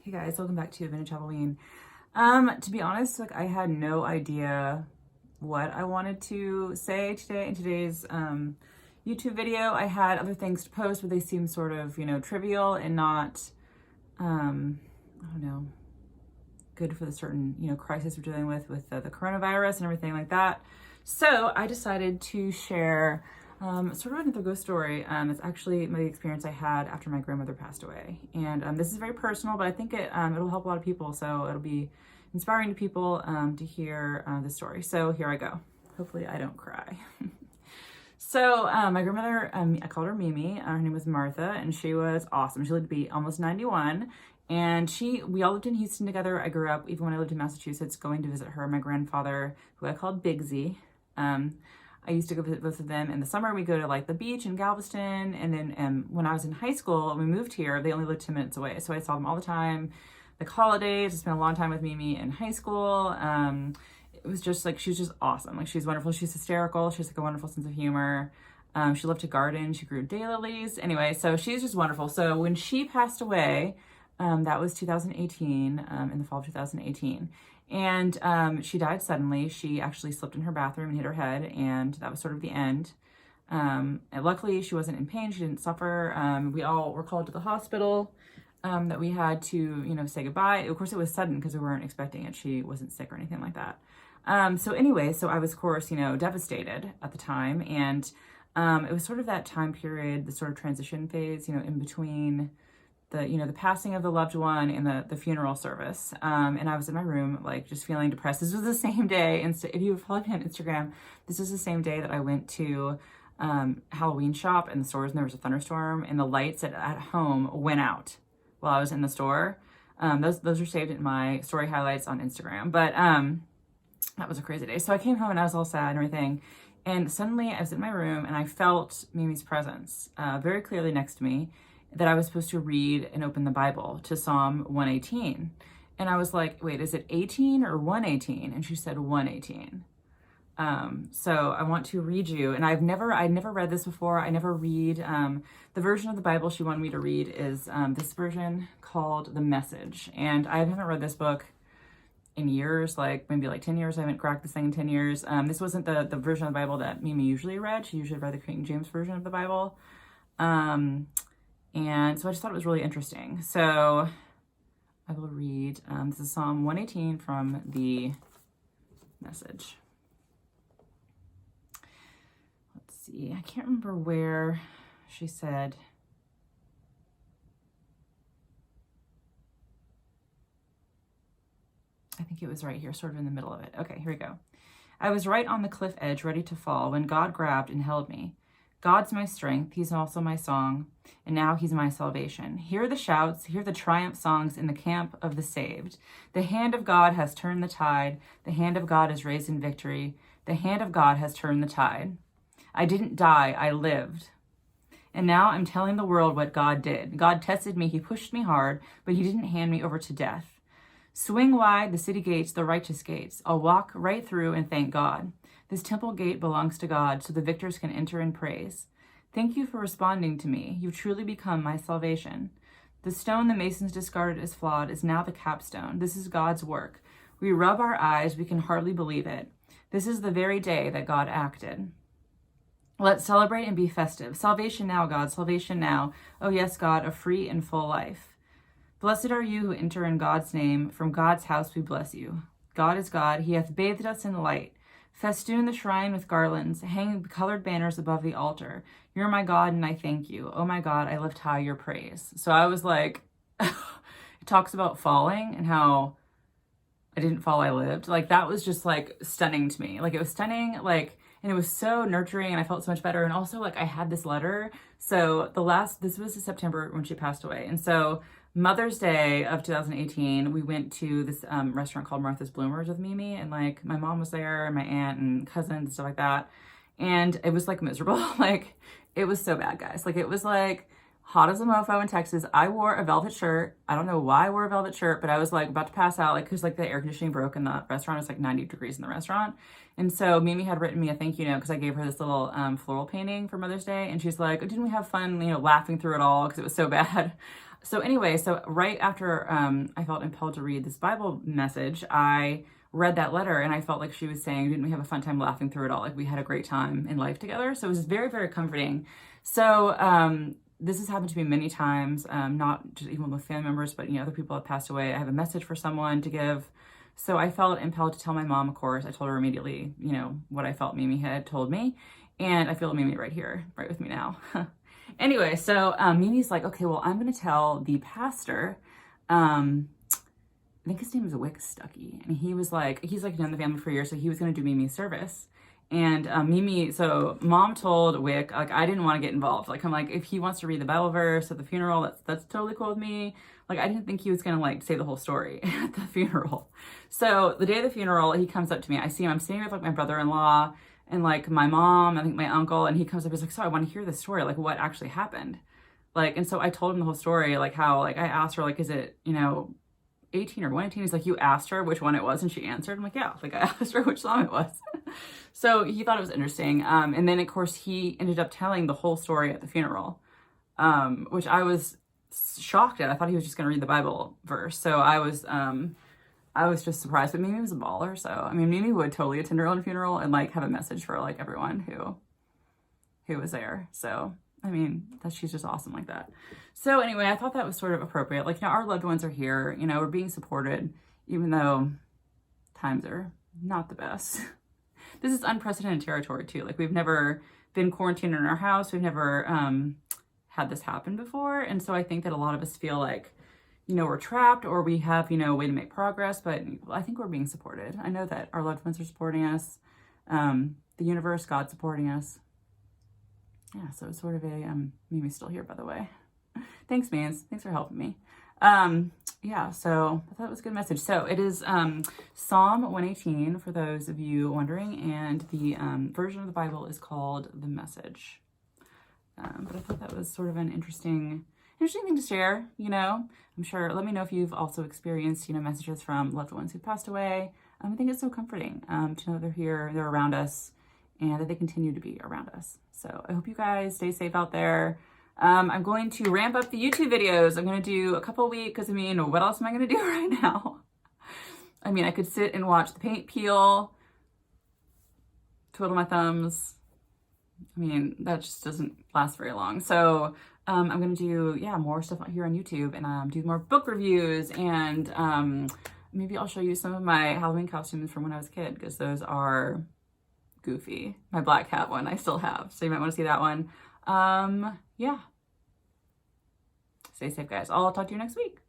Hey guys, welcome back to Vintage Halloween. To be honest, like I had no idea what I wanted to say today in today's YouTube video. I had other things to post, but they seemed sort of, trivial and not, I don't know, good for the certain, crisis we're dealing with the coronavirus and everything like that. So I decided to share sort of another ghost story. It's actually the experience I had after my grandmother passed away. And this is very personal, but I think it'll help a lot of people. So it'll be inspiring to people to hear the story. So here I go. Hopefully I don't cry. So my grandmother, I called her Mimi. Her name was Martha, and she was awesome. She lived to be almost 91. And we all lived in Houston together. I grew up, even when I lived in Massachusetts, going to visit her. My grandfather, who I called Big Z, I used to go visit both of them. In the summer, we go to like the beach in Galveston. And then when I was in high school and we moved here, they only lived 10 minutes away. So I saw them all the time. Like holidays, I spent a long time with Mimi in high school. It was just like, she was just awesome. Like she's wonderful. She's hysterical. She has like a wonderful sense of humor. She loved to garden. She grew daylilies. Anyway, so she's just wonderful. So when she passed away, that was 2018, in the fall of 2018. And she died suddenly. She actually slipped in her bathroom and hit her head, and that was sort of the end. And luckily, she wasn't in pain. She didn't suffer. We all were called to the hospital that we had to, say goodbye. Of course, it was sudden because we weren't expecting it. She wasn't sick or anything like that. So anyway, so I was, of course, devastated at the time. And it was sort of that time period, the sort of transition phase, in between the passing of the loved one and the funeral service. And I was in my room, like just feeling depressed. This was the same day. And if you followed me on Instagram, this was the same day that I went to Halloween shop in the stores, and there was a thunderstorm and the lights at home went out while I was in the store. Those are saved in my story highlights on Instagram. But that was a crazy day. So I came home and I was all sad and everything. And suddenly I was in my room and I felt Mimi's presence very clearly next to me, that I was supposed to read and open the Bible to Psalm 118. And I was like, wait, is it 18 or 118? And she said 118. So I want to read you, and I'd never read this before. I never read, the version of the Bible she wanted me to read is this version called The Message. And I haven't read this book in years, like maybe like 10 years. I haven't cracked this thing in 10 years. This wasn't the version of the Bible that Mimi usually read. She usually read the King James version of the Bible. And so I just thought it was really interesting. So I will read, this is Psalm 118 from the Message. Let's see, I can't remember where she said. I think it was right here, sort of in the middle of it. Okay, here we go. I was right on the cliff edge, ready to fall, when God grabbed and held me. God's my strength, he's also my song, and now he's my salvation. Hear the shouts, hear the triumph songs in the camp of the saved. The hand of God has turned the tide, the hand of God is raised in victory, the hand of God has turned the tide. I didn't die, I lived. And now I'm telling the world what God did. God tested me, he pushed me hard, but he didn't hand me over to death. Swing wide the city gates, the righteous gates. I'll walk right through and thank God. This temple gate belongs to God, so the victors can enter in praise. Thank you for responding to me. You've truly become my salvation. The stone the masons discarded as flawed is now the capstone. This is God's work. We rub our eyes, we can hardly believe it. This is the very day that God acted. Let's celebrate and be festive. Salvation now, God, salvation now. Oh yes, God, a free and full life. Blessed are you who enter in God's name. From God's house we bless you. God is God. He hath bathed us in light. Festoon the shrine with garlands. Hang colored banners above the altar. You're my God, and I thank you. Oh my God, I lift high your praise. So I was like, it talks about falling and how I didn't fall, I lived. Like that was just like stunning to me. Like it was stunning, like, and it was so nurturing, and I felt so much better. And also like I had this letter. So this was in September when she passed away. And so Mother's Day of 2018, we went to this restaurant called Martha's Bloomers with Mimi, and like my mom was there and my aunt and cousins and stuff like that. And it was like miserable. Like it was so bad, guys. Like it was like hot as a mofo in Texas. I wore a velvet shirt. I don't know why I wore a velvet shirt, but I was like about to pass out, like, cause like the air conditioning broke in the restaurant. It was like 90 degrees in the restaurant. And so Mimi had written me a thank you note because I gave her this little floral painting for Mother's Day. And she's like, didn't we have fun, laughing through it all because it was so bad. So anyway, so right after I felt impelled to read this Bible message, I read that letter and I felt like she was saying, didn't we have a fun time laughing through it all? Like we had a great time in life together. So it was very, very comforting. So this has happened to me many times, not just even with family members, but other people have passed away. I have a message for someone to give. So I felt impelled to tell my mom, of course. I told her immediately, what I felt Mimi had told me. And I feel Mimi right here, right with me now. Anyway, so Mimi's like, okay, well, I'm going to tell the pastor. I think his name is Wick Stuckey. And he's known the family for years, so he was going to do Mimi's service. And Mimi, so mom told Wick, like, I didn't want to get involved. Like, I'm like, if he wants to read the Bible verse at the funeral, that's totally cool with me. Like, I didn't think he was going to, like, say the whole story at the funeral. So the day of the funeral, he comes up to me. I see him. I'm sitting with, like, my brother-in-law and, like, my mom, I think my uncle. And he comes up, he's like, so I want to hear this story. Like, what actually happened? Like, and so I told him the whole story, like, how, like, I asked her, like, is it, 18 or 118? He's like, you asked her which one it was and she answered. I'm like, yeah, like I asked her which song it was. So he thought it was interesting. And then of course he ended up telling the whole story at the funeral, which I was shocked at. I thought he was just going to read the Bible verse. So I was just surprised, but Mimi was a baller. So, I mean, Mimi would totally attend her own funeral and like have a message for like everyone who was there. So, I mean, she's just awesome like that. So anyway, I thought that was sort of appropriate. Like, our loved ones are here, we're being supported, even though times are not the best. This is unprecedented territory too. Like, we've never been quarantined in our house. We've never had this happen before. And so I think that a lot of us feel like, we're trapped or we have, a way to make progress, but I think we're being supported. I know that our loved ones are supporting us. The universe, God's supporting us. Yeah, so it's sort of a, Mimi's still here, by the way. Thanks, Mans. Thanks for helping me. Yeah, so I thought it was a good message. So it is Psalm 118, for those of you wondering, and the version of the Bible is called The Message. But I thought that was sort of an interesting thing to share, I'm sure. Let me know if you've also experienced, messages from loved ones who passed away. I think it's so comforting to know they're here, they're around us, and that they continue to be around us. So I hope you guys stay safe out there. I'm going to ramp up the YouTube videos. I'm going to do a couple a week because, what else am I going to do right now? I could sit and watch the paint peel, twiddle my thumbs. That just doesn't last very long. So I'm going to do, more stuff here on YouTube and do more book reviews. And maybe I'll show you some of my Halloween costumes from when I was a kid, because those are goofy. My black hat one I still have, so you might want to see that one. Yeah. Stay safe, guys. I'll talk to you next week.